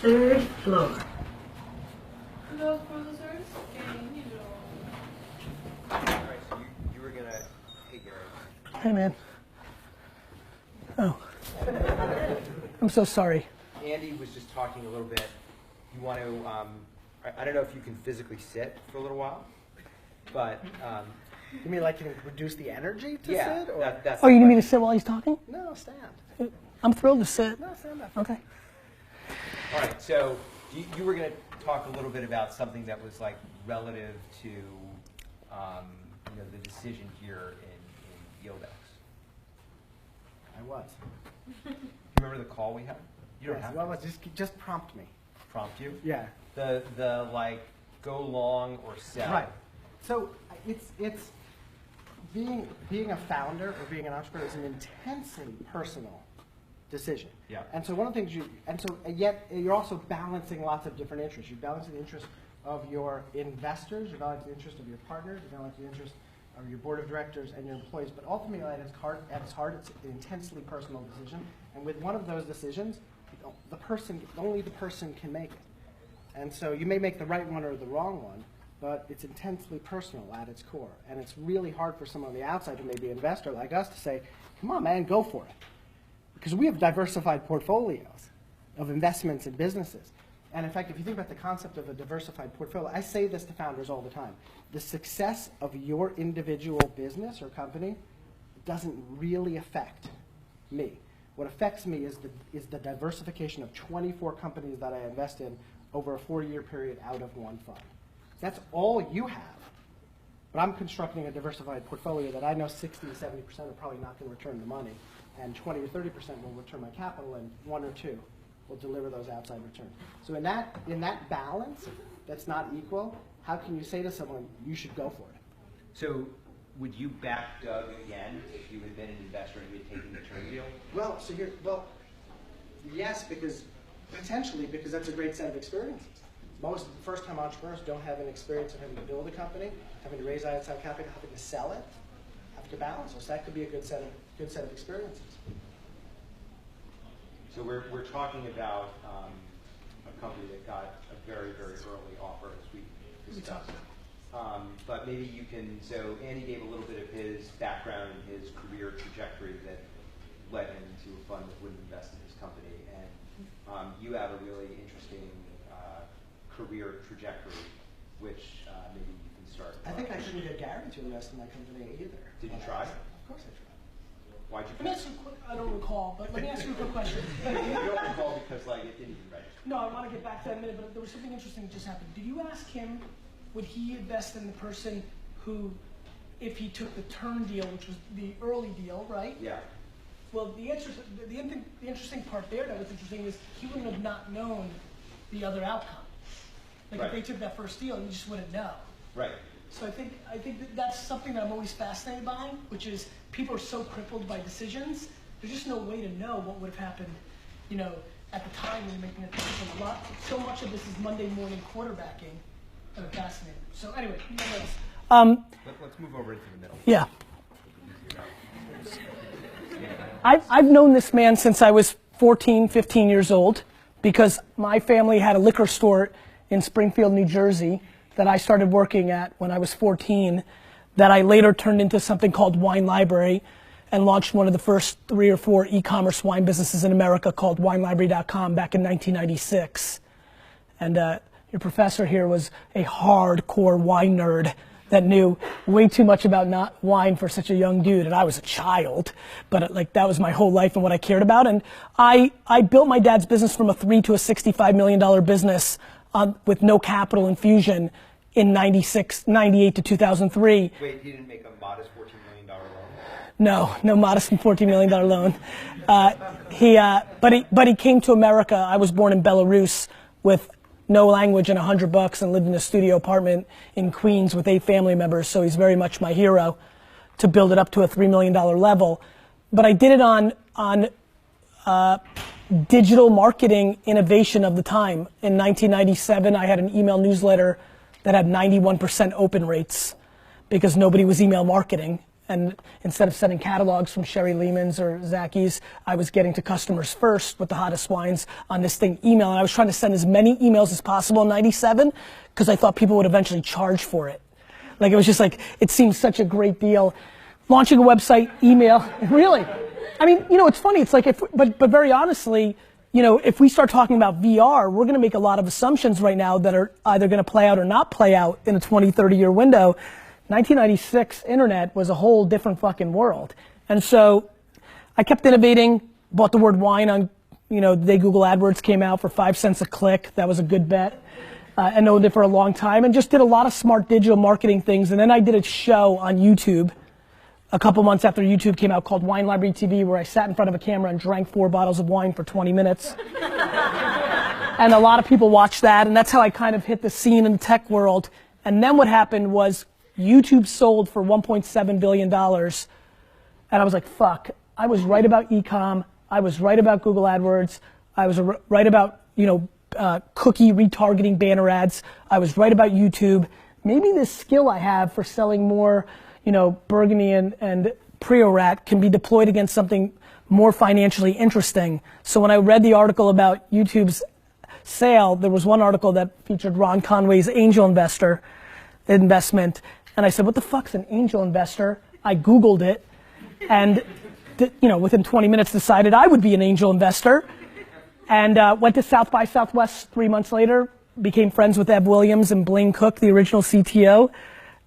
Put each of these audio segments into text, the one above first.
third floor. Los professors can, Alright, so you were gonna, hey Gary. Hey, man. Oh. I'm so sorry. Andy was just talking a little bit. You want to, I don't know if you can physically sit for a little while, but You mean like you can reduce the energy to yeah, sit? Or? that's Oh, the you need me to question. sit while he's talking? No, stand. I'm thrilled to sit. No, stand up. Okay. All right, so you were going to talk a little bit about something that was like relative to the decision here in YieldX. I was. Do you remember the call we had? You don't Yes, have well, to just prompt me. prompt you. Yeah. The like go long or sell. Right. So it's being a founder or being an entrepreneur is an intensely personal decision. Yeah. And so one of the things yet you're also balancing lots of different interests. You're balancing the interest of your investors, you're balancing the interest of your partners, you're balancing the interest of your board of directors and your employees. But ultimately, at its heart, it's an intensely personal decision. And with one of those decisions, only the person can make it. And so you may make the right one or the wrong one, but it's intensely personal at its core. And it's really hard for someone on the outside who may be an investor like us to say, come on, man, go for it. Because we have diversified portfolios of investments and businesses. And in fact, if you think about the concept of a diversified portfolio, I say this to founders all the time. The success of your individual business or company doesn't really affect me. What affects me is the diversification of 24 companies that I invest in over a 4-year period out of one fund. That's all you have. But I'm constructing a diversified portfolio that I know 60 to 70% are probably not going to return the money, and 20 to 30% will return my capital, and 1 or 2 will deliver those outside returns. So in that balance that's not equal, how can you say to someone, you should go for it? So would you back Doug again if you had been an investor and you had taken the term deal? Well, yes, because that's a great set of experiences. Most first-time entrepreneurs don't have an experience of having to build a company, having to raise outside capital, having to sell it, have to balance. So that could be a good set of experiences. So we're talking about a company that got a very, very early offer, as we discussed. But maybe you can, so Andy gave a little bit of his background and his career trajectory that led him to a fund that wouldn't invest in his company. And you have a really interesting career trajectory, which maybe you can start. I think I shouldn't get Gary to invest in my company either. Did you try? Of course I tried. Why'd you Let me ask you a quick, I don't recall, but let me ask you a quick question. You don't recall because like it didn't even register. No, I want to get back to that in a minute, but there was something interesting that just happened. Did you ask him, would he invest in the person who, if he took the term deal, which was the early deal, right? Yeah. Well, the interesting part there that was interesting is he wouldn't have not known the other outcome. Like Right. if they took that first deal, you just wouldn't know. Right. So I think that's something that I'm always fascinated by, which is people are so crippled by decisions. There's just no way to know what would have happened, at the time when you're making a decision. So much of this is Monday morning quarterbacking that are fascinating. So anyway, Let's move over into the middle. yeah. I've known this man since I was 14, 15 years old because my family had a liquor store in Springfield, New Jersey that I started working at when I was 14 that I later turned into something called Wine Library and launched one of the first 3 or 4 e-commerce wine businesses in America called WineLibrary.com back in 1996. And your professor here was a hardcore wine nerd that knew way too much about not wine for such a young dude, and I was a child, but that was my whole life and what I cared about. And I built my dad's business from a $3 to a $65 million business with no capital infusion in 98 to 2003. Wait, he didn't make a modest $14 million loan? No modest $14 million loan. But he came to America. I was born in Belarus with no language and $100 and lived in a studio apartment in Queens with 8 family members. So he's very much my hero to build it up to a $3 million level. But I did it on digital marketing innovation of the time. In 1997, I had an email newsletter that had 91% open rates because nobody was email marketing. And instead of sending catalogs from Sherry Lehman's or Zacky's, I was getting to customers first with the hottest wines on this thing, email. And I was trying to send as many emails as possible in 97 because I thought people would eventually charge for it. Like, it was just like, it seemed such a great deal. Launching a website, email, really. I mean, you know, it's funny, it's like, but very honestly, you know, if we start talking about VR, we're gonna make a lot of assumptions right now that are either gonna play out or not play out in a 20, 30-year window. 1996 internet was a whole different fucking world. And so I kept innovating, bought the word wine on, you know, the day Google AdWords came out for 5 cents a click. That was a good bet. And owned it for a long time and just did a lot of smart digital marketing things. And then I did a show on YouTube a couple months after YouTube came out called Wine Library TV, where I sat in front of a camera and drank 4 bottles of wine for 20 minutes. And a lot of people watched that, and that's how I kind of hit the scene in the tech world. And then what happened was YouTube sold for $1.7 billion. And I was like, fuck, I was right about e-com. I was right about Google AdWords. I was right about, you know, cookie retargeting banner ads. I was right about YouTube. Maybe this skill I have for selling more, you know, Burgundy and Priorat can be deployed against something more financially interesting. So when I read the article about YouTube's sale, there was one article that featured Ron Conway's angel investment. And I said, what the fuck's an angel investor? I Googled it and, you know, within 20 minutes decided I would be an angel investor. And went to South by Southwest 3 months later, became friends with Ev Williams and Blaine Cook, the original CTO.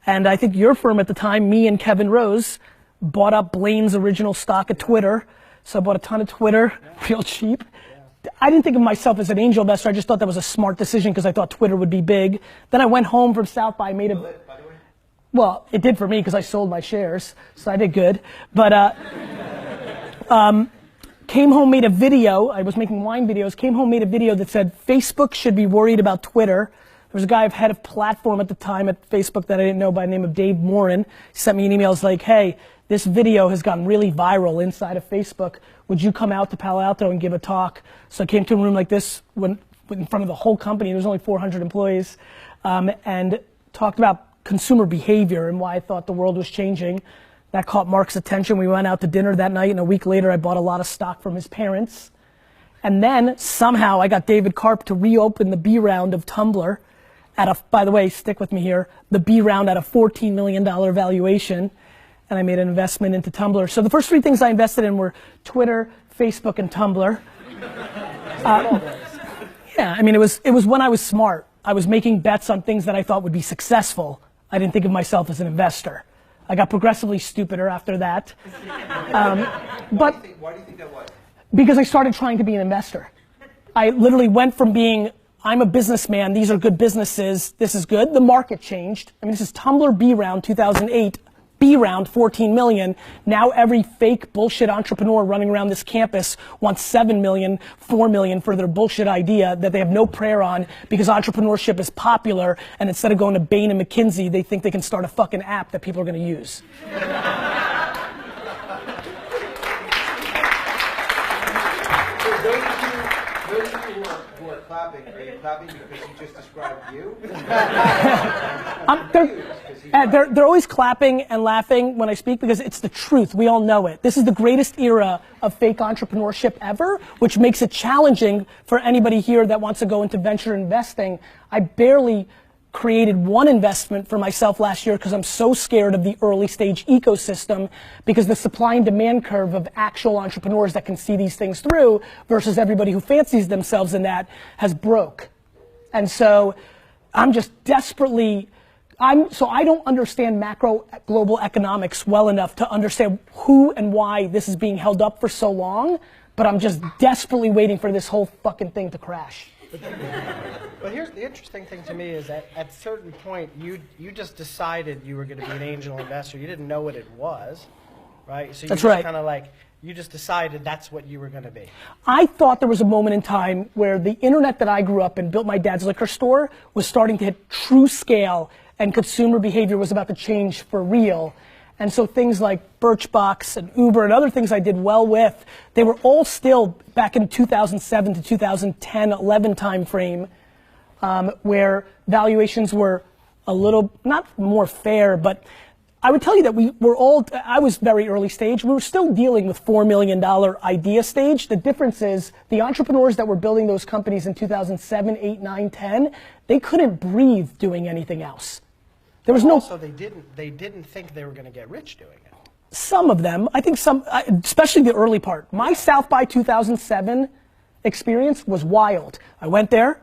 And I think your firm at the time, me and Kevin Rose, bought up Blaine's original stock at Twitter. So I bought a ton of Twitter, real cheap. I didn't think of myself as an angel investor. I just thought that was a smart decision because I thought Twitter would be big. Then I went home from South by, made a... Well, it did for me because I sold my shares, so I did good. But came home, made a video. I was making wine videos. Came home, made a video that said Facebook should be worried about Twitter. There was a guy, head of platform at the time at Facebook that I didn't know by the name of Dave Morin. He sent me an email. It's like, hey, this video has gone really viral inside of Facebook. Would you come out to Palo Alto and give a talk? So I came to a room like this in front of the whole company. There was only 400 employees, and talked about consumer behavior and why I thought the world was changing. That caught Mark's attention. We went out to dinner that night, and a week later I bought a lot of stock from his parents. And then somehow I got David Karp to reopen the B round of Tumblr at a, by the way, stick with me here, the B round at a $14 million valuation. And I made an investment into Tumblr. So the first 3 things I invested in were Twitter, Facebook, and Tumblr. Yeah, I mean, it was when I was smart. I was making bets on things that I thought would be successful. I didn't think of myself as an investor. I got progressively stupider after that. Why do you think that was? Because I started trying to be an investor. I literally went from being, I'm a businessman, these are good businesses, this is good. The market changed. I mean, this is Tumblr B round 2008. B round, 14 million. Now every fake bullshit entrepreneur running around this campus wants 7 million, 4 million for their bullshit idea that they have no prayer on because entrepreneurship is popular, and instead of going to Bain and McKinsey, they think they can start a fucking app that people are gonna use. Those of you who are clapping, are you clapping because you just described you? They're always clapping and laughing when I speak because it's the truth. We all know it. This is the greatest era of fake entrepreneurship ever, which makes it challenging for anybody here that wants to go into venture investing. I barely created one investment for myself last year because I'm so scared of the early stage ecosystem, because the supply and demand curve of actual entrepreneurs that can see these things through versus everybody who fancies themselves in that has broke. And so I'm just desperately, so I don't understand macro global economics well enough to understand who and why this is being held up for so long, but I'm just desperately waiting for this whole fucking thing to crash. But here's the interesting thing to me is that at a certain point, you just decided you were going to be an angel investor. You didn't know what it was, right? So you That's just right. kind of like, you just decided that's what you were going to be. I thought there was a moment in time where the internet that I grew up in, built my dad's liquor store, was starting to hit true scale and consumer behavior was about to change for real. And so things like Birchbox and Uber and other things I did well with, they were all still back in 2007 to 2010, 11 time frame, where valuations were a little, not more fair, but I would tell you that I was very early stage. We were still dealing with $4 million idea stage. The difference is the entrepreneurs that were building those companies in 2007, 8, 9, 10, they couldn't breathe doing anything else. There was no. Also, they didn't think they were going to get rich doing it. Some of them, I think some, especially the early part. My South by 2007 experience was wild. I went there,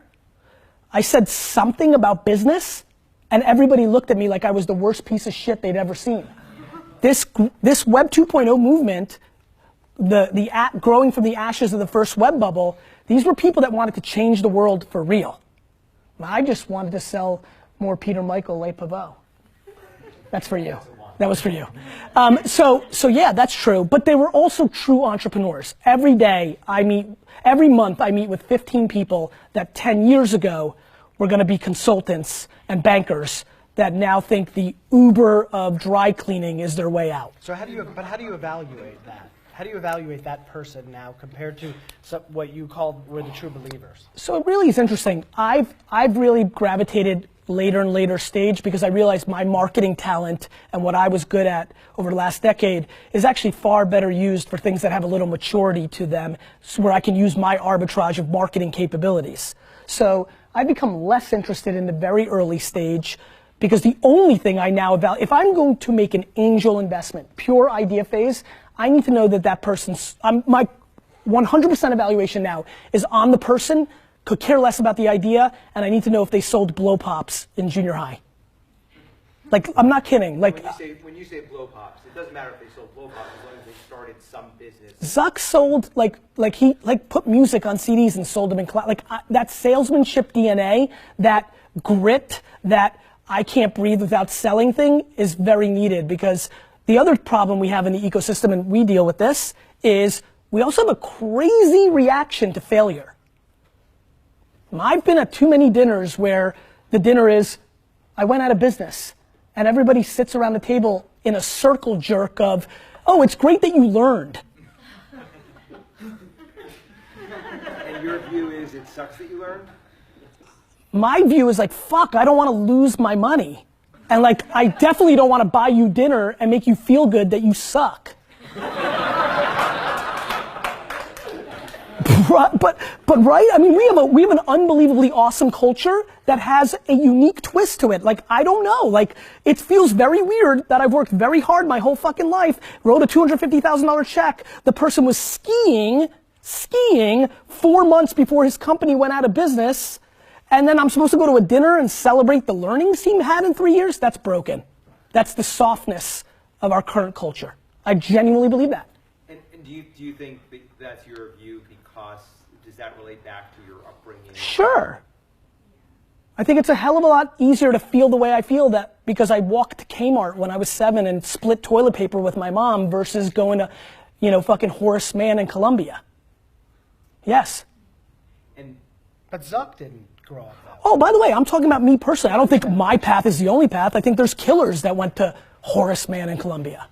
I said something about business, and everybody looked at me like I was the worst piece of shit they'd ever seen. This Web 2.0 movement, growing from the ashes of the first web bubble, these were people that wanted to change the world for real. I just wanted to sell more Peter Michael Le Pavot. That's for you. That was for you. So yeah, that's true. But they were also true entrepreneurs. Every month I meet with 15 people that 10 years ago were going to be consultants and bankers that now think the Uber of dry cleaning is their way out. So how do you evaluate that? How do you evaluate that person now compared to what you called were the true believers? So it really is interesting. I've really gravitated later and later stage because I realized my marketing talent and what I was good at over the last decade is actually far better used for things that have a little maturity to them, so where I can use my arbitrage of marketing capabilities. So I've become less interested in the very early stage because the only thing I now evaluate, if I'm going to make an angel investment, pure idea phase, I need to know that that person's, my 100% evaluation now is on the person, could care less about the idea, and I need to know if they sold blow pops in junior high. Like, I'm not kidding. Like, when you say blow pops, it doesn't matter if they sold blow pops as long as they started some business. Zuck sold, he put music on CDs and sold them in class. That salesmanship DNA, that grit, that I can't breathe without selling thing is very needed, because the other problem we have in the ecosystem, and we deal with this, is we also have a crazy reaction to failure. I've been at too many dinners where the dinner is, I went out of business, and everybody sits around the table in a circle jerk of, oh, it's great that you learned. And your view is it sucks that you learned? My view is like, fuck, I don't want to lose my money. And like, I definitely don't want to buy you dinner and make you feel good that you suck. But right? I mean, we have an unbelievably awesome culture that has a unique twist to it. Like, I don't know. Like, it feels very weird that I've worked very hard my whole fucking life, wrote a $250,000 check. The person was skiing 4 months before his company went out of business. And then I'm supposed to go to a dinner and celebrate the learnings he had in 3 years? That's broken. That's the softness of our current culture. I genuinely believe that. And do you think that's your view because, does that relate back to your upbringing? Sure. I think it's a hell of a lot easier to feel the way I feel that because I walked to Kmart when I was 7 and split toilet paper with my mom versus going to, fucking Horace Mann in Columbia. Yes. But Zuck didn't grow up that way. Oh, by the way, I'm talking about me personally. I don't think my path is the only path. I think there's killers that went to Horace Mann in Columbia.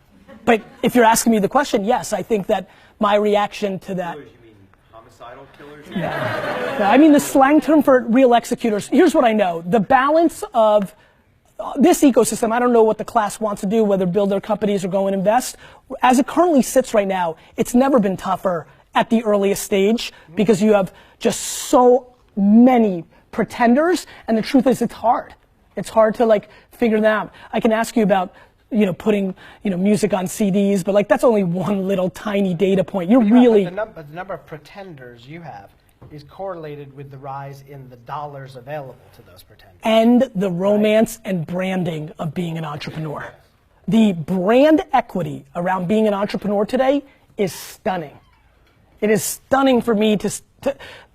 But if you're asking me the question, yes, I think that my reaction to that. Killers, you mean homicidal killers? No, I mean the slang term for real executors. Here's what I know. The balance of this ecosystem, I don't know what the class wants to do, whether build their companies or go and invest. As it currently sits right now, it's never been tougher at the earliest stage because you have just so many pretenders, and the truth is it's hard. It's hard to figure them out. I can ask you about putting music on CDs, but that's only one little tiny data point. You're really but the number of pretenders you have is correlated with the rise in the dollars available to those pretenders. And the romance and branding of being an entrepreneur. The brand equity around being an entrepreneur today is stunning. It is stunning for me to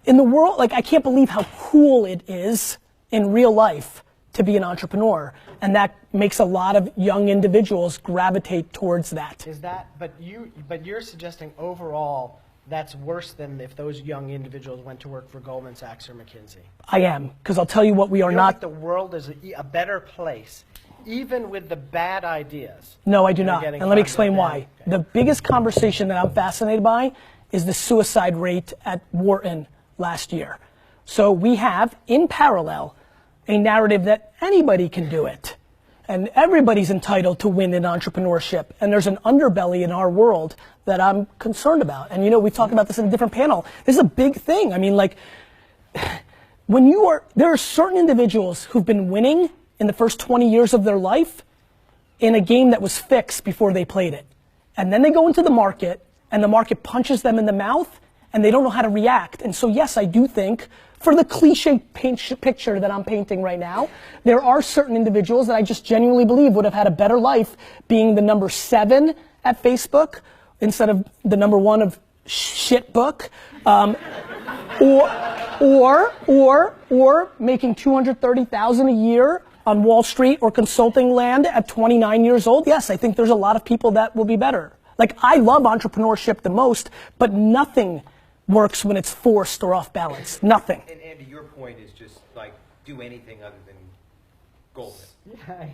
in the world, I can't believe how cool it is in real life to be an entrepreneur. And that makes a lot of young individuals gravitate towards that. Is that, but you're suggesting overall that's worse than if those young individuals went to work for Goldman Sachs or McKinsey? I am, because I'll tell you what we are not. Think the world is a better place, even with the bad ideas? No, I do not. And let me explain why. Okay. The biggest conversation that I'm fascinated by is the suicide rate at Wharton last year. So we have, in parallel, a narrative that anybody can do it. And everybody's entitled to win in entrepreneurship. And there's an underbelly in our world that I'm concerned about. And we've talked about this in a different panel. This is a big thing. I mean, like, there are certain individuals who've been winning in the first 20 years of their life in a game that was fixed before they played it. And then they go into the market, and the market punches them in the mouth, and they don't know how to react. And so yes, I do think, for the cliche picture that I'm painting right now, there are certain individuals that I just genuinely believe would have had a better life being the number 7 at Facebook instead of the number 1 of shit book, or making $230,000 a year on Wall Street or consulting land at 29 years old. Yes, I think there's a lot of people that will be better. Like, I love entrepreneurship the most, but nothing works when it's forced or off balance. Nothing. And Andy, your point is just like do anything other than Goldman.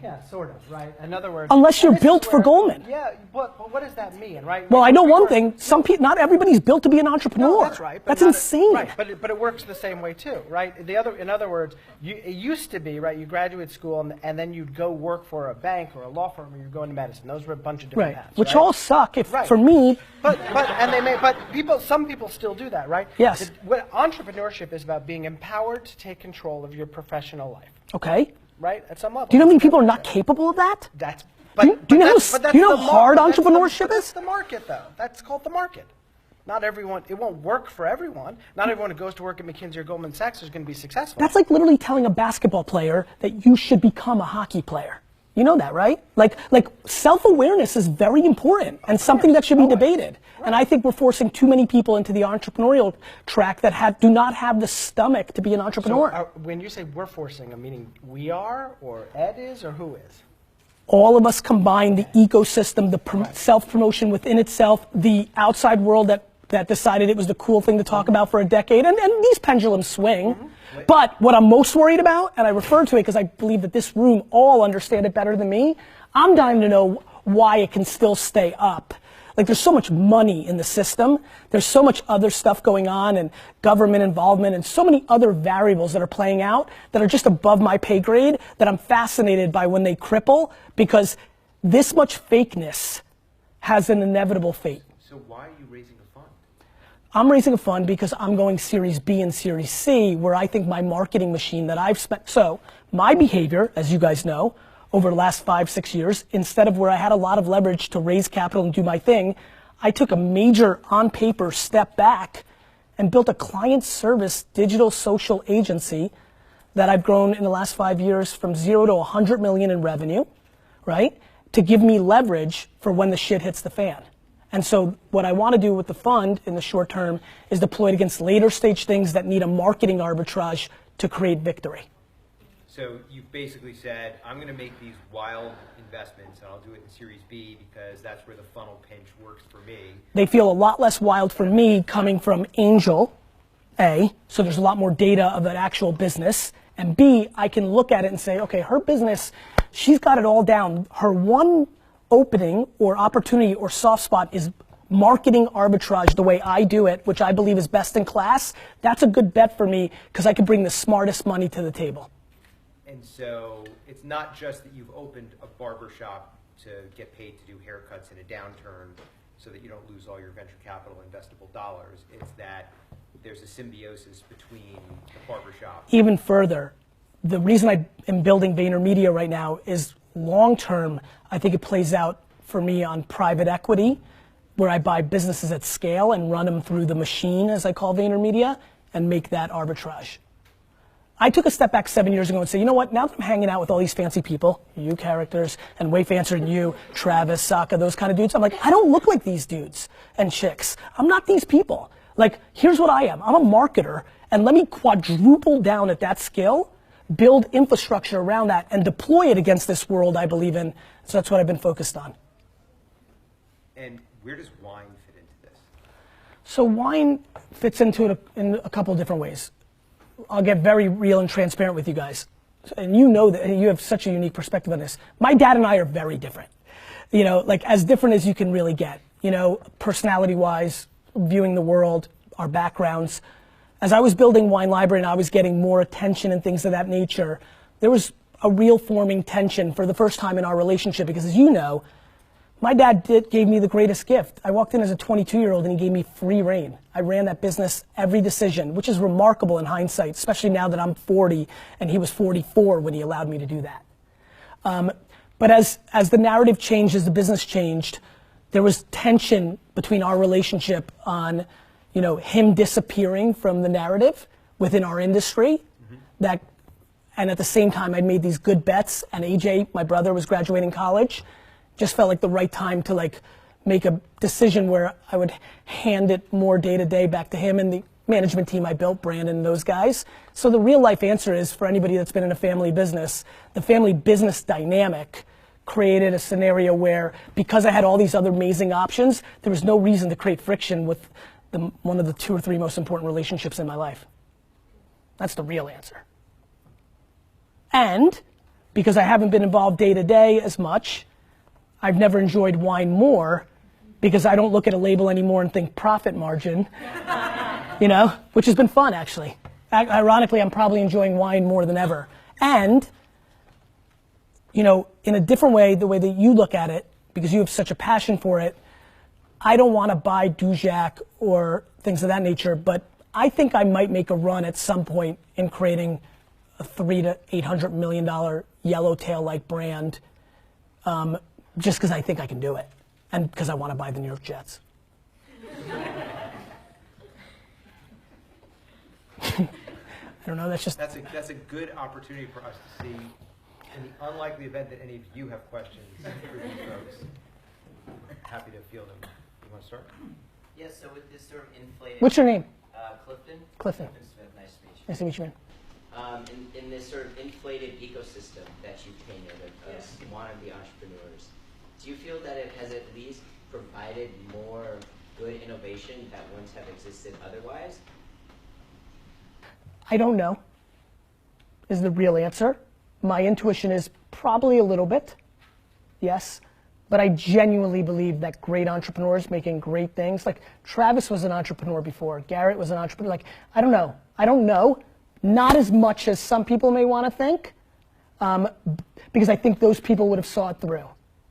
Yeah, sort of, right? In other words, unless you're built for Goldman. Yeah, but what does that mean, right? Well, I know one thing. Not everybody's built to be an entrepreneur. No, that's right. That's insane. Right, but it works the same way too, right? In other words, it used to be, right? You graduate school and then you'd go work for a bank or a law firm, or you'd go into medicine. Those were a bunch of different paths, which right? all suck. For me. But some people still do that, right? Yes. What entrepreneurship is about being empowered to take control of your professional life. Okay. Right, at some level. Do you know how many people are not capable of that? Do you know how hard entrepreneurship is? That's the market, though. That's called the market. Not everyone. It won't work for everyone. Not everyone who goes to work at McKinsey or Goldman Sachs is going to be successful. That's like literally telling a basketball player that you should become a hockey player. You know that, right? Like self-awareness is very important and something that should be debated. Right. And I think we're forcing too many people into the entrepreneurial track that do not have the stomach to be an entrepreneur. So when you say we're forcing, meaning we are, or Ed is, or who is? All of us combined, the ecosystem, the self-promotion within itself, the outside world that decided it was the cool thing to talk about for a decade, and these pendulums swing. But what I'm most worried about, and I refer to it because I believe that this room all understand it better than me, I'm dying to know why it can still stay up. Like, there's so much money in the system, there's so much other stuff going on, and government involvement, and so many other variables that are playing out that are just above my pay grade, that I'm fascinated by when they cripple, because this much fakeness has an inevitable fate. So why are you raising a fund? I'm raising a fund because I'm going Series B and Series C, where I think my marketing machine that I've spent, so my behavior, as you guys know, over the last 5-6 years, instead of where I had a lot of leverage to raise capital and do my thing, I took a major on paper step back and built a client service digital social agency that I've grown in the last 5 years from 0 to 100 million in revenue, right? To give me leverage for when the shit hits the fan. And so what I want to do with the fund in the short term is deploy it against later stage things that need a marketing arbitrage to create victory. So you've basically said, I'm going to make these wild investments, and I'll do it in Series B because that's where the funnel pinch works for me. They feel a lot less wild for me coming from Angel, A, so there's a lot more data of that actual business, and B, I can look at it and say, okay, her business, she's got it all down. Her one opening or opportunity or soft spot is marketing arbitrage the way I do it, which I believe is best in class. That's a good bet for me because I could bring the smartest money to the table. And so it's not just that you've opened a barber shop to get paid to do haircuts in a downturn so that you don't lose all your venture capital investable dollars. It's that there's a symbiosis between the barber shop. Even further, the reason I am building VaynerMedia right now is long term, I think it plays out for me on private equity, where I buy businesses at scale and run them through the machine, as I call VaynerMedia, and make that arbitrage. I took a step back 7 years ago and said, you know what, now that I'm hanging out with all these fancy people, you characters, and way fancier than you, Travis, Saka, those kind of dudes, I'm like, I don't look like these dudes and chicks. I'm not these people. Like, here's what I am. I'm a marketer, and let me quadruple down at that skill, build infrastructure around that, and deploy it against this world I believe in. So that's what I've been focused on. And where does wine fit into this? So wine fits into it in a couple of different ways. I'll get very real and transparent with you guys. And you know that you have such a unique perspective on this. My dad and I are very different. You know, like as different as you can really get. You know, personality-wise, viewing the world, our backgrounds. As I was building Wine Library and I was getting more attention and things of that nature, I a real forming tension for the first time in our relationship because, as you know, my dad gave me the greatest gift. I walked in as a 22-year-old and he gave me free reign. I ran that business, every decision, which is remarkable in hindsight, especially now that I'm 40 and he was 44 when he allowed me to do that. But as the narrative changed, as the business changed, there was tension between our relationship on, you know, him disappearing from the narrative within our industry. And at the same time, I'd made these good bets, and AJ, my brother, was graduating college. Just felt like the right time to like make a decision where I would hand it more day to day back to him and the management team I built, Brandon and those guys. So the real life answer is, for anybody that's been in a family business, the family business dynamic created a scenario where, because I had all these other amazing options, there was no reason to create friction with one of the 2 or 3 most important relationships in my life. That's the real answer. And because I haven't been involved day to day as much, I've never enjoyed wine more because I don't look at a label anymore and think profit margin, you know, which has been fun actually. Ironically, I'm probably enjoying wine more than ever. And, you know, in a different way, the way that you look at it, because you have such a passion for it, I don't want to buy Dujac or things of that nature, but I think I might make a run at some point in creating a $300 to $800 million yellowtail-like brand, just because I think I can do it, and because I want to buy the New York Jets. I don't know. That's a good opportunity for us to see, in the unlikely event that any of you have questions for these folks. Happy to field them. You want to start? Yes. So with this sort of inflated. What's your name? Clifton. Clifton. Smith. Nice to meet you. Nice to meet you, man. In this sort of inflated ecosystem that you've painted of wannabe entrepreneurs, do you feel that it has at least provided more good innovation that wouldn't have existed otherwise? I don't know, is the real answer. My intuition is probably a little bit, yes. But I genuinely believe that great entrepreneurs making great things, like Travis was an entrepreneur before, Garrett was an entrepreneur, like, I don't know. Not as much as some people may want to think, because I think those people would have saw it through.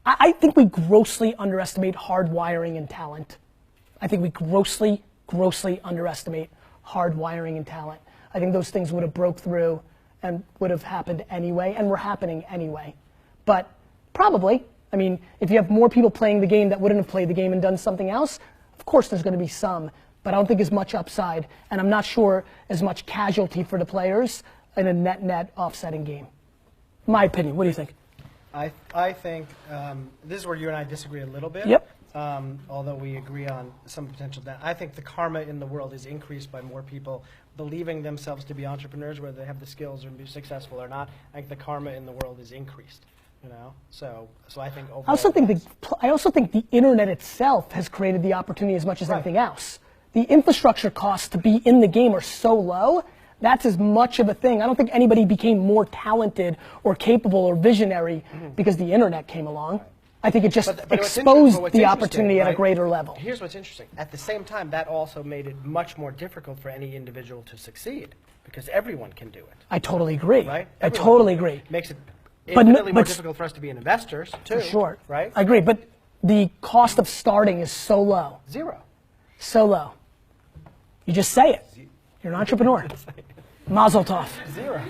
I think we grossly underestimate hard wiring and talent. I think we grossly underestimate hard wiring and talent. I think those things would have broke through and would have happened anyway, and were happening anyway. But probably, I mean, if you have more people playing the game that wouldn't have played the game and done something else, of course there's going to be some, but I don't think as much upside, and I'm not sure as much casualty for the players in a net offsetting game. My opinion. What do you think? I think this is where you and I disagree a little bit. Yep. Although we agree on some potential. I think the karma in the world is increased by more people believing themselves to be entrepreneurs, whether they have the skills or be successful or not. I think the karma in the world is increased. You know, so I think overall. I also think the internet itself has created the opportunity as much as anything else. The infrastructure costs to be in the game are so low. That's as much of a thing. I don't think anybody became more talented or capable or visionary because the internet came along. I think it just exposed the opportunity at a greater level. Here's what's interesting. At the same time, that also made it much more difficult for any individual to succeed because everyone can do it. I totally agree. Right? I totally agree. Makes it infinitely more difficult for us to be investors, too. For sure. Right? I agree, but the cost of starting is so low. Zero. So low. You just say it. You're an entrepreneur. Mazel tov. Zero.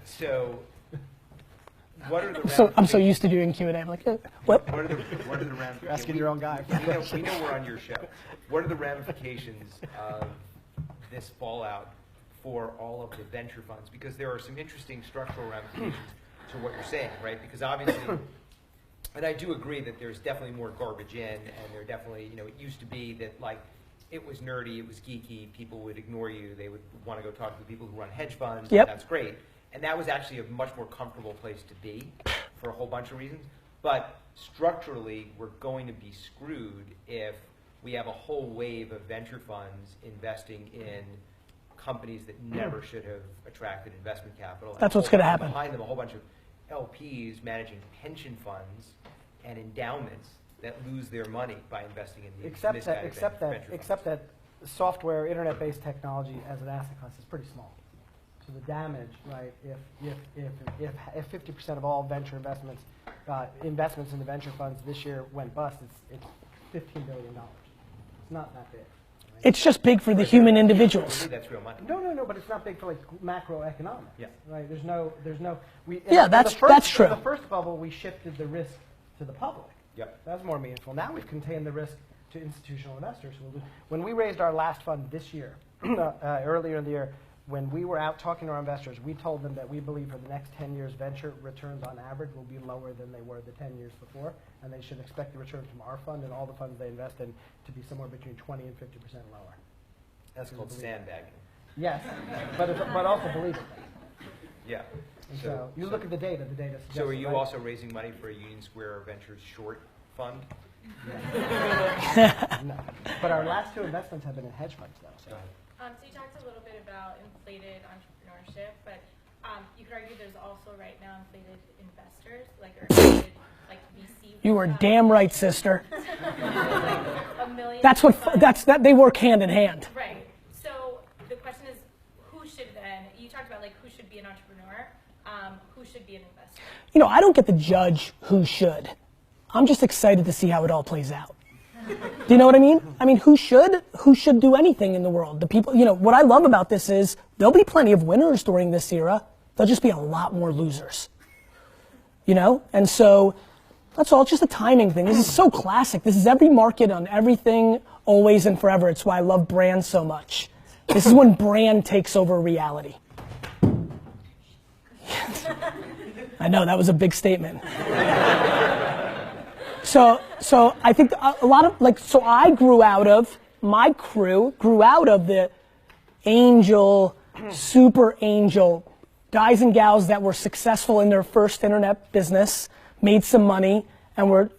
So what are the I'm so used to doing Q&A. I'm like, what? What are the ramifications? You're asking your own guy. We know we're on your show. What are the ramifications of this fallout for all of the venture funds? Because there are some interesting structural ramifications to what you're saying, right? Because obviously, and I do agree that there's definitely more garbage in, and there definitely, you know, it used to be that like it was nerdy, it was geeky, people would ignore you, they would want to go talk to the people who run hedge funds, and that's great. And that was actually a much more comfortable place to be for a whole bunch of reasons. But structurally, we're going to be screwed if we have a whole wave of venture funds investing in companies that never should have attracted investment capital. That's what's going to happen. Behind them, a whole bunch of LPs managing pension funds and endowments that lose their money by investing in these Except that software, internet-based technology as an asset class is pretty small. So the damage, right? If 50% of all venture investments in the venture funds this year went bust, it's $15 billion. It's not that big. Right? It's just big for the human individuals. For me, that's real money. No, but it's not big for like macroeconomics. Yeah. Right. There's no. That's true. In the first bubble, we shifted the risk to the public. Yep. That's more meaningful. Now we've contained the risk to institutional investors. When we raised our last fund this year, earlier in the year, when we were out talking to our investors, we told them that we believe for the next 10 years, venture returns on average will be lower than they were the 10 years before, and they should expect the returns from our fund and all the funds they invest in to be somewhere between 20 and 50% lower. That's called sandbagging. Yes, but also believe it. Yeah. And so you look at the data suggests. So are you right? also raising money for a Union Square Ventures short fund? No. But our last two investments have been in hedge funds, though. So. So you talked a little bit about inflated entrepreneurship, but you could argue there's also right now inflated investors, like or inflated, like VC. You are damn right, sister. Like $1 million. That they work hand in hand. Right. So the question is, who should then? You talked about like who should be an entrepreneur, who should be an investor. You know, I don't get to judge who should. I'm just excited to see how it all plays out. Do you know what I mean? I mean, who should do anything in the world? The people, you know, what I love about this is there'll be plenty of winners during this era. There'll just be a lot more losers. You know? And so that's all, it's just a timing thing. This is so classic. This is every market on everything, always and forever. It's why I love brand so much. This is when brand takes over reality. I know, that was a big statement. So I think a lot of, like, so I grew out of, my crew grew out of the angel, super angel, guys and gals that were successful in their first internet business, made some money, and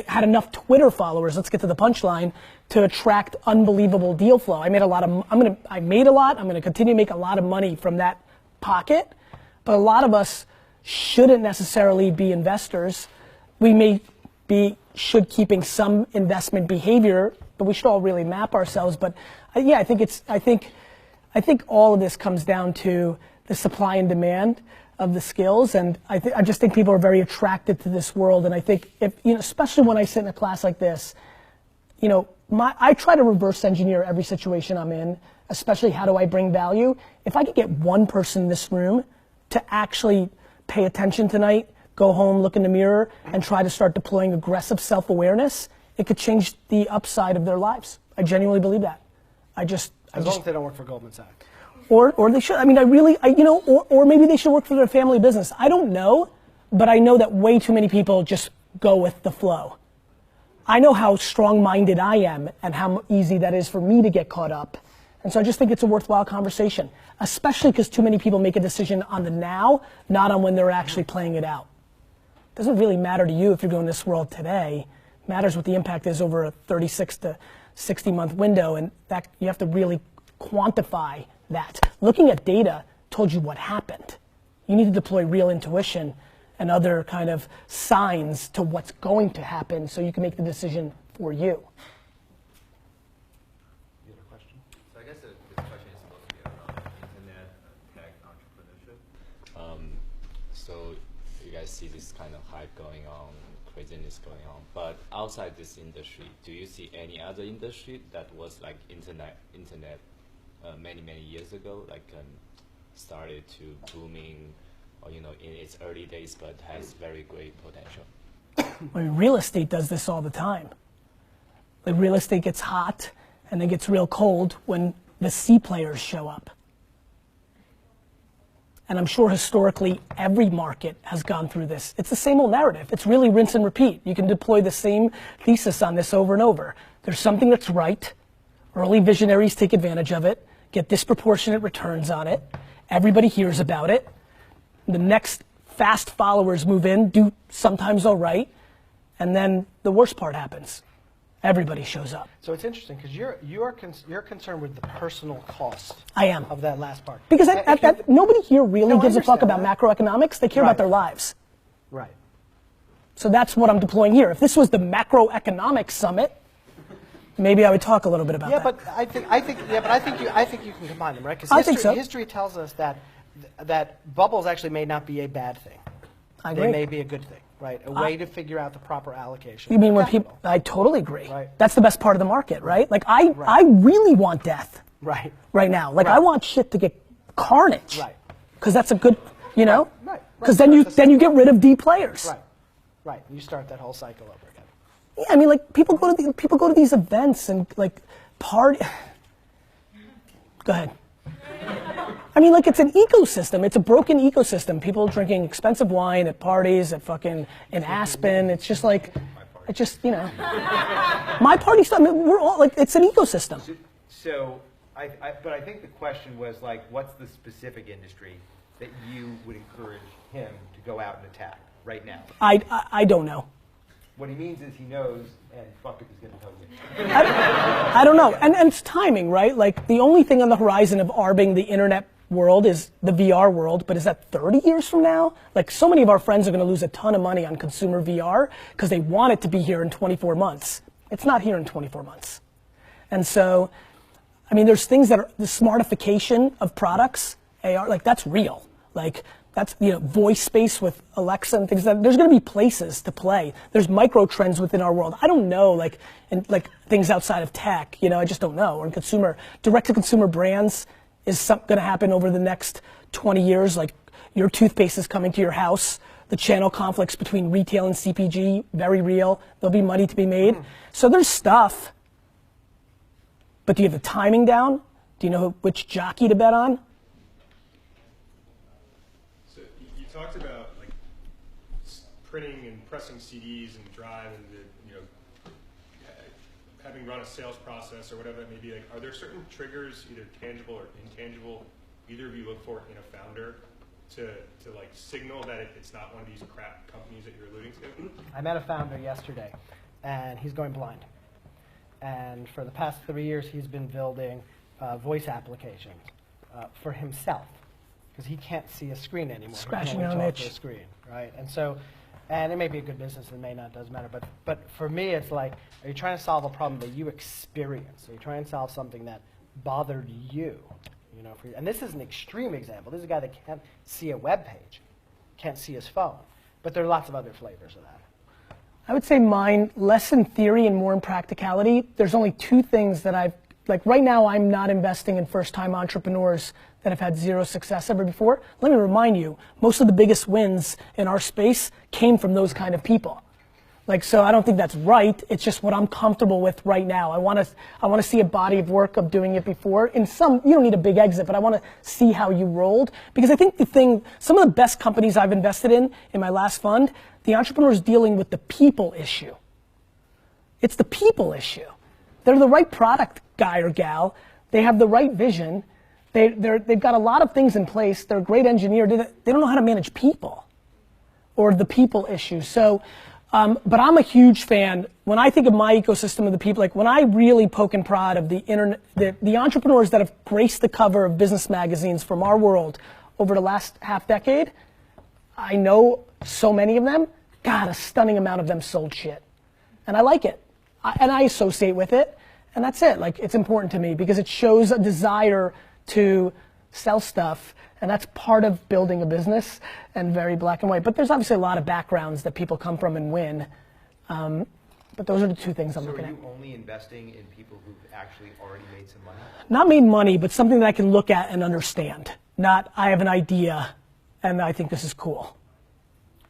had enough Twitter followers, let's get to the punchline, to attract unbelievable deal flow. I made a lot, I'm gonna continue to make a lot of money from that pocket, but a lot of us shouldn't necessarily be investors. We should keeping some investment behavior, but we should all really map ourselves. But yeah, I think all of this comes down to the supply and demand of the skills, and I just think people are very attracted to this world. And I think especially when I sit in a class like this, I try to reverse engineer every situation I'm in, especially how do I bring value. If I could get one person in this room to actually pay attention tonight, go home, look in the mirror, and try to start deploying aggressive self-awareness, it could change the upside of their lives. I genuinely believe that. As long as they don't work for Goldman Sachs. Or they should. I mean, or maybe they should work for their family business. I don't know, but I know that way too many people just go with the flow. I know how strong-minded I am and how easy that is for me to get caught up. And so I just think it's a worthwhile conversation, especially because too many people make a decision on the now, not on when they're actually playing it out. It doesn't really matter to you if you're going this world today. It matters what the impact is over a 36 to 60 month window, and that you have to really quantify that. Looking at data told you what happened. You need to deploy real intuition and other kind of signs to what's going to happen so you can make the decision for you. You have a question? So I guess this question is supposed to be around internet tech entrepreneurship. So you guys see this kind of hype going on, craziness going on, but outside this industry, do you see any other industry that was like internet many years ago, like started to booming, or in its early days, but has very great potential? I mean, real estate does this all the time. Like, real estate gets hot and then gets real cold when the C players show up. And I'm sure historically every market has gone through this. It's the same old narrative. It's really rinse and repeat. You can deploy the same thesis on this over and over. There's something that's right. Early visionaries take advantage of it, get disproportionate returns on it. Everybody hears about it. The next fast followers move in, do sometimes all right, and then the worst part happens. Everybody shows up. So it's interesting because you're concerned with the personal cost. I am. Of that last part. Because nobody here really gives a fuck about that. macroeconomics. They care about their lives. Right. So that's what I'm deploying here. If this was the macroeconomics summit, maybe I would talk a little bit about that. But I think you can combine them, right? I think so. History tells us that that bubbles actually may not be a bad thing. I They agree. may be a good thing, right? A way to figure out the proper allocation. You mean of when capital. people? I totally agree. Right. That's the best part of the market, right? Like I really want death Right. right now. Like I Right. want shit to get carnage. Right. Because that's a good, you know. Right. Because Right. then you get rid of D players. Right. Right. You start that whole cycle over again. Yeah, I mean, like people go to these events and like party. Go ahead. I mean, like it's an ecosystem. It's a broken ecosystem. People drinking expensive wine at parties, at fucking in Aspen. It's just like, it's just my party stuff. I mean, we're all like, it's an ecosystem. So, but I think the question was like, what's the specific industry that you would encourage him to go out and attack right now? I don't know. What he means is he knows, and fuck if he's going to tell you. I don't know. And it's timing, right? Like the only thing on the horizon of arbing the internet world is the VR world, but is that 30 years from now? Like so many of our friends are going to lose a ton of money on consumer VR because they want it to be here in 24 months. It's not here in 24 months. And so, I mean, there's things that are the smartification of products, AR, like that's real. Like that's, voice space with Alexa and things that there's going to be places to play. There's micro trends within our world. I don't know, like things outside of tech, I just don't know. Or in consumer, direct to consumer brands is going to happen over the next 20 years. Like your toothpaste is coming to your house. The channel conflicts between retail and CPG, very real. There'll be money to be made. So there's stuff. But do you have the timing down? Do you know which jockey to bet on? So you talked about like printing and pressing CDs and drive and having run a sales process or whatever that may be. Like, are there certain triggers, either tangible or intangible, either of you look for in a founder to like signal that it's not one of these crap companies that you're alluding to? I met a founder yesterday, and he's going blind. And for the past 3 years, he's been building voice applications for himself because he can't see a screen anymore. Scratching he your can own only talk itch. to a screen, right? And so, and it may be a good business, it may not, doesn't matter. But for me, it's like, are you trying to solve a problem that you experienced? Are you trying to solve something that bothered you? And this is an extreme example. This is a guy that can't see a web page, can't see his phone. But there are lots of other flavors of that. I would say mine, less in theory and more in practicality. There's only two things that like right now I'm not investing in first-time entrepreneurs that have had zero success ever before. Let me remind you, most of the biggest wins in our space came from those kind of people. Like, so I don't think that's right. It's just what I'm comfortable with right now. I want to see a body of work of doing it before. You don't need a big exit, but I want to see how you rolled. Because I think some of the best companies I've invested in my last fund, the entrepreneur is dealing with the people issue. It's the people issue. They're the right product guy or gal. They have the right vision. They've got a lot of things in place. They're a great engineer. They don't know how to manage people or the people issue. So, but I'm a huge fan. When I think of my ecosystem of the people, like when I really poke and prod of the internet, the entrepreneurs that have graced the cover of business magazines from our world over the last half decade, I know so many of them. God, a stunning amount of them sold shit. And I like it. And I associate with it. And that's it. Like, it's important to me because it shows a desire to sell stuff. And that's part of building a business and very black and white. But there's obviously a lot of backgrounds that people come from and win. But those are the two things I'm So are looking at. you only investing in people who've actually already made some money? Not made money, but something that I can look at and understand. Not, I have an idea and I think this is cool.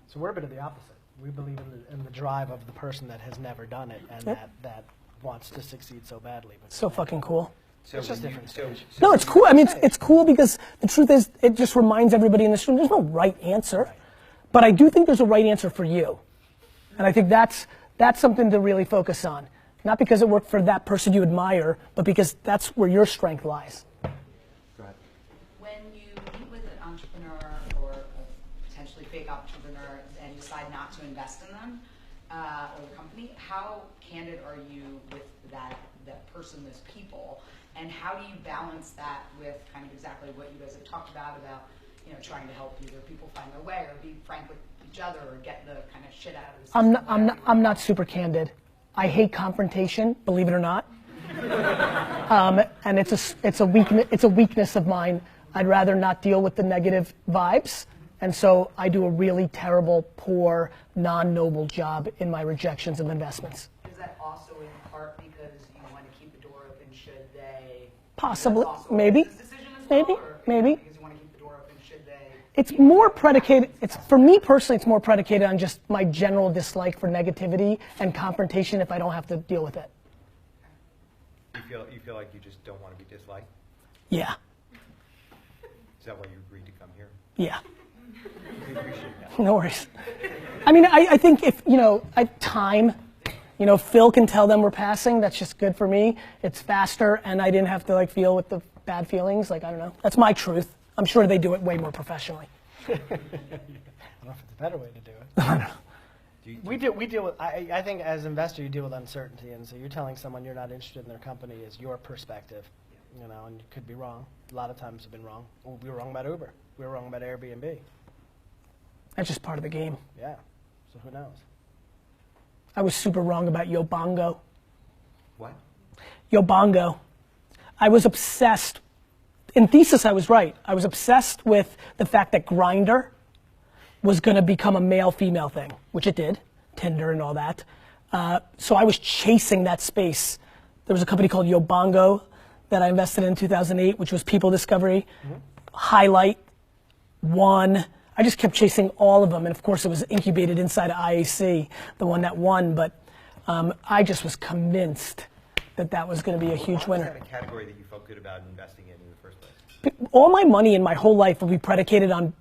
So we're a bit of the opposite. We believe in the drive of the person that has never done it and that wants to succeed so badly. But So fucking cool. So It's just when you- different stage. No, it's cool. I mean, it's cool because the truth is, it just reminds everybody in this room, there's no right answer. But I do think there's a right answer for you. And I think that's something to really focus on. Not because it worked for that person you admire, but because that's where your strength lies. Go ahead. When you meet with an entrepreneur or a potentially fake entrepreneur and decide not to invest in them or the company, how candid are you with that person, those people, and how do you balance that with kind of exactly what you guys have talked about trying to help either people find their way or be frank with each other or get the kind of shit out of the system? I'm not super candid. I hate confrontation, believe it or not. And it's a weakness of mine. I'd rather not deal with the negative vibes. And so I do a really terrible, poor, non-noble job in my rejections of investments. Is that also in part because you want to keep the door open should they? Possibly, That's also a maybe, business decision as well, maybe, or maybe. because you want to keep the door open should they? It's more predicated, for me personally, it's more predicated on just my general dislike for negativity and confrontation if I don't have to deal with it. You feel like you just don't want to be disliked? Yeah, Is that why you agreed to come here? yeah, We appreciate that. no worries. I mean, I think if, time, Phil can tell them we're passing, that's just good for me. It's faster and I didn't have to like feel with the bad feelings, like, I don't know. That's my truth. I'm sure they do it way more professionally. I don't know if it's a better way to do it. We deal with, I think as an investor, you deal with uncertainty. And so you're telling someone you're not interested in their company is your perspective, and you could be wrong. A lot of times have been wrong. We were wrong about Uber. We were wrong about Airbnb. That's just part of the game. Yeah. So who knows? I was super wrong about Yobongo. What? Yobongo. I was obsessed. In thesis, I was right. I was obsessed with the fact that Grindr was going to become a male-female thing, which it did, Tinder and all that. So I was chasing that space. There was a company called Yobongo that I invested in 2008, which was People Discovery, Highlight, One. I just kept chasing all of them, and of course it was incubated inside of IAC, the one that won, but I just was convinced that that was going to be a huge winner. Why was that a category that you felt good about investing in the first place? All my money in my whole life will be predicated on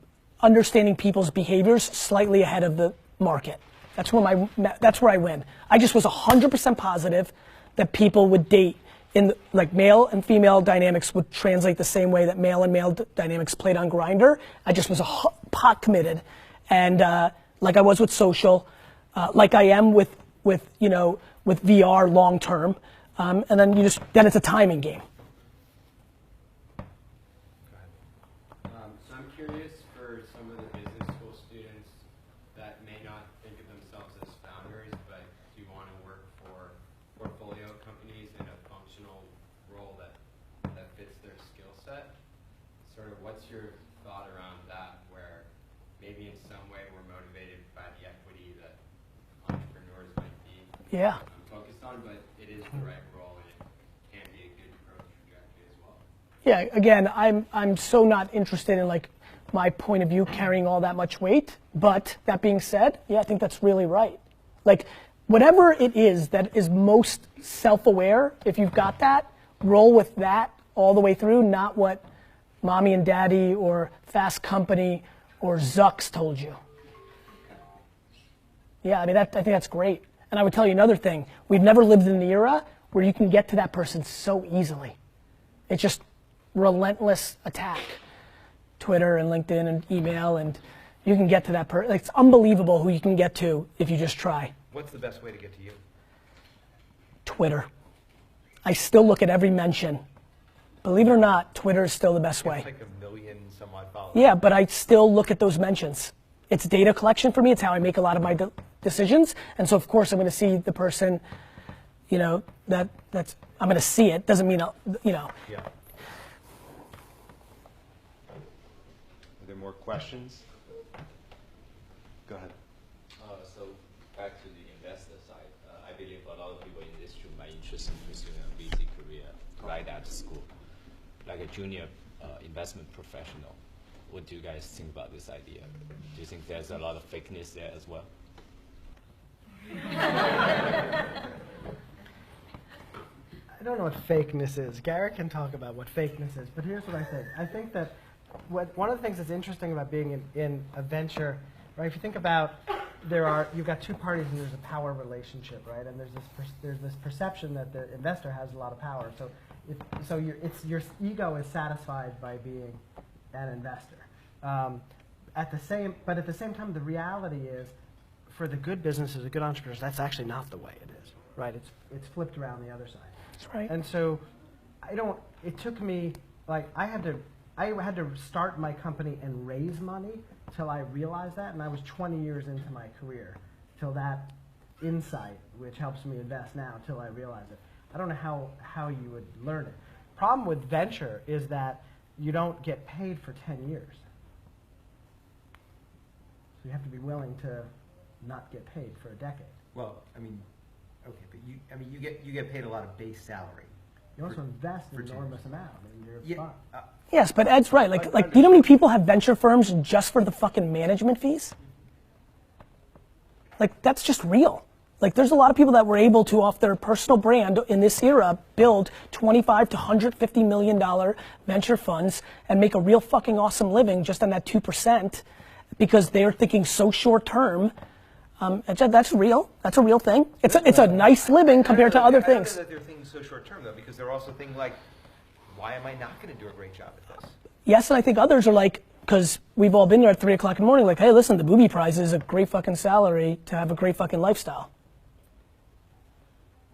understanding people's behaviors slightly ahead of the market. That's where I win. I just was 100% positive that people would date like male and female dynamics would translate the same way that male and male dynamics played on Grindr. I just was pot committed, and like I was with social, like I am with VR long term, and then it's a timing game. So I'm curious for some of the business school students that may not think of themselves as founders, but do want to work for portfolio companies in a functional role that fits their skill set. Sort of what's your thought around that, where maybe in some way we're motivated by the equity that entrepreneurs might be focused on, but it is the right role and it can be a good growth trajectory as well. Yeah, again, I'm so not interested in like my point of view carrying all that much weight. But that being said, yeah, I think that's really right. Like whatever it is that is most self-aware, if you've got that, roll with that all the way through, not what mommy and daddy or Fast Company or Zucks told you. Yeah, I mean, I think that's great. And I would tell you another thing. We've never lived in the era where you can get to that person so easily. It's just relentless attack. Twitter and LinkedIn and email, and you can get to that person. Like, it's unbelievable who you can get to if you just try. What's the best way to get to you? Twitter. I still look at every mention. Believe it or not, Twitter is still the best way. It's like 1 million some odd followers. Yeah, but I still look at those mentions. It's data collection for me. It's how I make a lot of my decisions. And so, of course, I'm going to see the person, that's I'm going to see it. Doesn't mean, Yeah. Are there more questions? Go ahead. So back to the investor side, I believe a lot of people in this room are interested in pursuing a VC career right after school, like a junior investment professional. What do you guys think about this idea? Do you think there's a lot of fakeness there as well? I don't know what fakeness is. Garrett can talk about what fakeness is, but here's what I think. I think that one of the things that's interesting about being in a venture, right? If you think about, you've got two parties and there's a power relationship, right? And there's this perception that the investor has a lot of power. So your ego is satisfied by being an investor. At the same time, the reality is, for the good businesses, the good entrepreneurs, that's actually not the way it is, right? It's flipped around the other side. That's right. And so, it took me, like, I had to start my company and raise money till I realized that, and I was 20 years into my career till that insight, which helps me invest now, till I realized it. I don't know how you would learn it. Problem with venture is that you don't get paid for 10 years. So you have to be willing to not get paid for a decade. Well, I mean, okay, but you get paid a lot of base salary. You also invest for an 10 enormous years. amount in your Yeah, fund. Yes, but Ed's right. Like, do you know how many people have venture firms just for the fucking management fees? Like, that's just real. Like, there's a lot of people that were able to, off their personal brand in this era, build $25 to $150 million venture funds and make a real fucking awesome living just on that 2% because they're thinking so short term. That's real. That's a real thing. It's a nice living compared to other things. I don't know that they're thinking so short term though, because they're also thinking like, why am I not going to do a great job at this? Yes, and I think others are like, because we've all been there at 3 o'clock in the morning, like, hey, listen, the booby prize is a great fucking salary to have a great fucking lifestyle.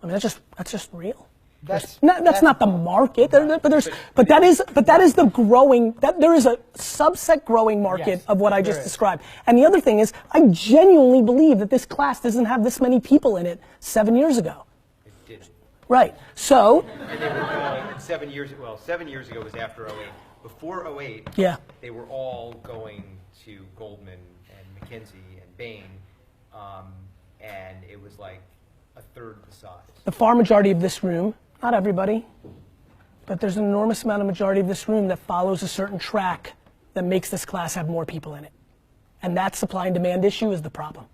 I mean, that's just real. That's not the market, but that is the growing, there is a subset growing market of what I just described. And the other thing is, I genuinely believe that this class doesn't have this many people in it 7 years ago. It didn't. Right. So. And they were all 7 years. Well, 7 years ago was after 08. Before 08, yeah, they were all going to Goldman and McKinsey and Bain, and it was like a third the size. The far majority of this room, not everybody, but there's an enormous amount of majority of this room that follows a certain track that makes this class have more people in it. And that supply and demand issue is the problem.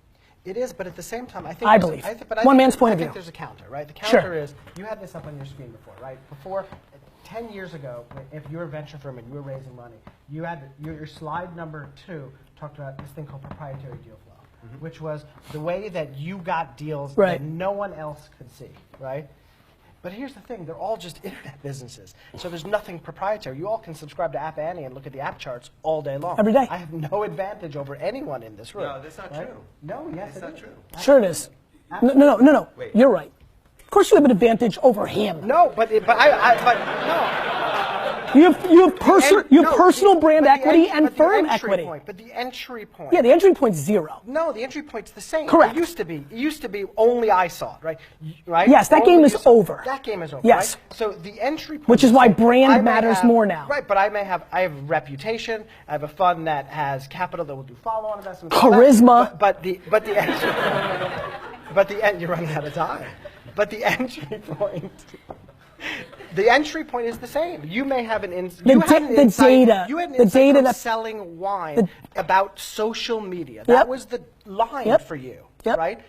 It is, but at the same time, I think I believe. One man's point of view. I think there's a counter, right? The counter is, you had this up on your screen before, right? Before, 10 years ago, if you're a venture firm and you were raising money, you had your slide number 2 talked about this thing called proprietary deal flow, which was the way that you got deals that no one else could see, right? But here's the thing, they're all just internet businesses. So there's nothing proprietary. You all can subscribe to App Annie and look at the app charts all day long. Every day. I have no advantage over anyone in this room. No, that's not true. No, yes, That's not true. Sure it is. No. Wait. You're right. Of course you have an advantage over him. No, but no. You have personal brand equity and firm equity. But the entry point. Yeah, the entry point's 0. No, the entry point's the same. Correct. It used to be only I saw it, right? Right? Yes, that game is over. That game is over. Yes. Right? So the entry point. Which is why brand matters more now. Right, but I have reputation. I have a fund that has capital that will do follow-on investments. Charisma. But the you're running out of time. But the entry point. The entry point is the same. You may have an insight. You had an insight from selling wine about social media. That was the line for you, right?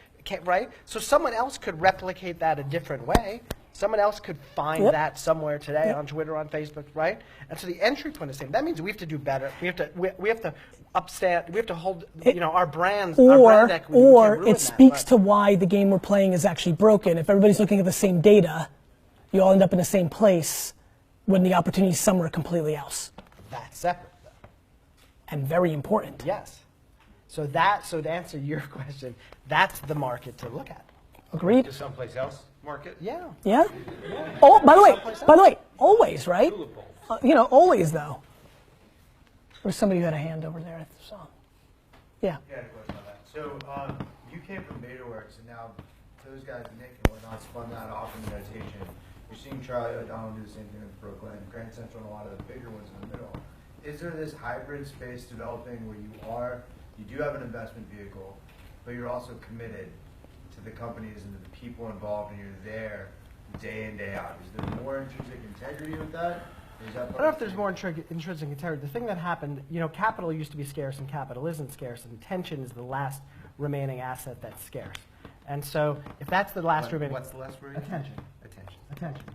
Right. So someone else could replicate that a different way. Someone else could find that somewhere today on Twitter, on Facebook, right? And so the entry point is the same. That means we have to do better. We have to upstand. We have to hold, our brands. Our brand equity. Or it speaks to why the game we're playing is actually broken. If everybody's looking at the same data, you all end up in the same place when the opportunity is somewhere completely else. That's separate, though. And very important. Yes. So to answer your question, that's the market to look at. Agreed. To someplace else market? Yeah. Yeah? Oh, by the way, always, right? Always though. There was somebody who had a hand over there. Yeah. Yeah, I had a question on that. So you came from Vaynerchuk, and now those guys, Nick and whatnot, spun that off in meditation. You're seeing Charlie O'Donnell do the same thing with Brooklyn, Grand Central, and a lot of the bigger ones in the middle. Is there this hybrid space developing where you do have an investment vehicle, but you're also committed to the companies and to the people involved, and you're there day in, day out? Is there more intrinsic integrity with that? I don't know if there's more intrinsic integrity. The thing that happened, capital used to be scarce, and capital isn't scarce, and attention is the last remaining asset that's scarce. And so, if that's the last remaining... What's the last remaining? Attention.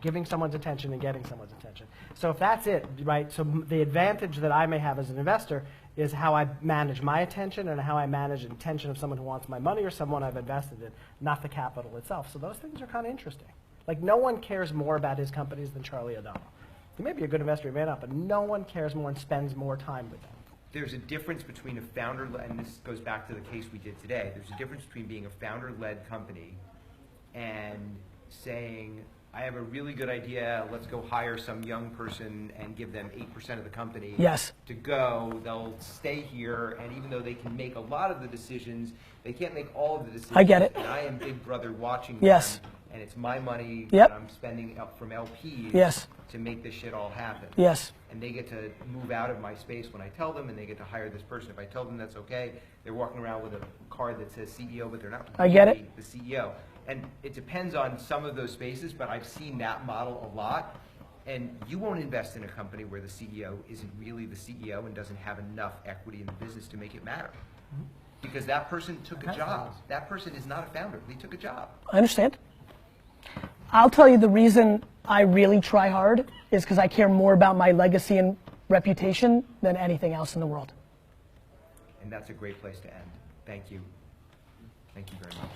Giving someone's attention and getting someone's attention. So if that's it, right, so the advantage that I may have as an investor is how I manage my attention and how I manage the attention of someone who wants my money or someone I've invested in, not the capital itself. So those things are kind of interesting. Like, no one cares more about his companies than Charlie O'Donnell. He may be a good investor, he may not, but no one cares more and spends more time with them. There's a difference between a founder, and this goes back to the case we did today, there's a difference between being a founder-led company and saying, I have a really good idea, let's go hire some young person and give them 8% of the company to go. They'll stay here, and even though they can make a lot of the decisions, they can't make all of the decisions. I get it. And I am Big Brother watching Yes. them and it's my money Yep. that I'm spending up from LPs Yes. to make this shit all happen. Yes. And they get to move out of my space when I tell them, and they get to hire this person. If I tell them that's okay, they're walking around with a card that says CEO, but they're not I get really it. the CEO. And it depends on some of those spaces, but I've seen that model a lot. And you won't invest in a company where the CEO isn't really the CEO and doesn't have enough equity in the business to make it matter. Because that person took a job. That person is not a founder. They took a job. I understand. I'll tell you the reason I really try hard is because I care more about my legacy and reputation than anything else in the world. And that's a great place to end. Thank you. Thank you very much.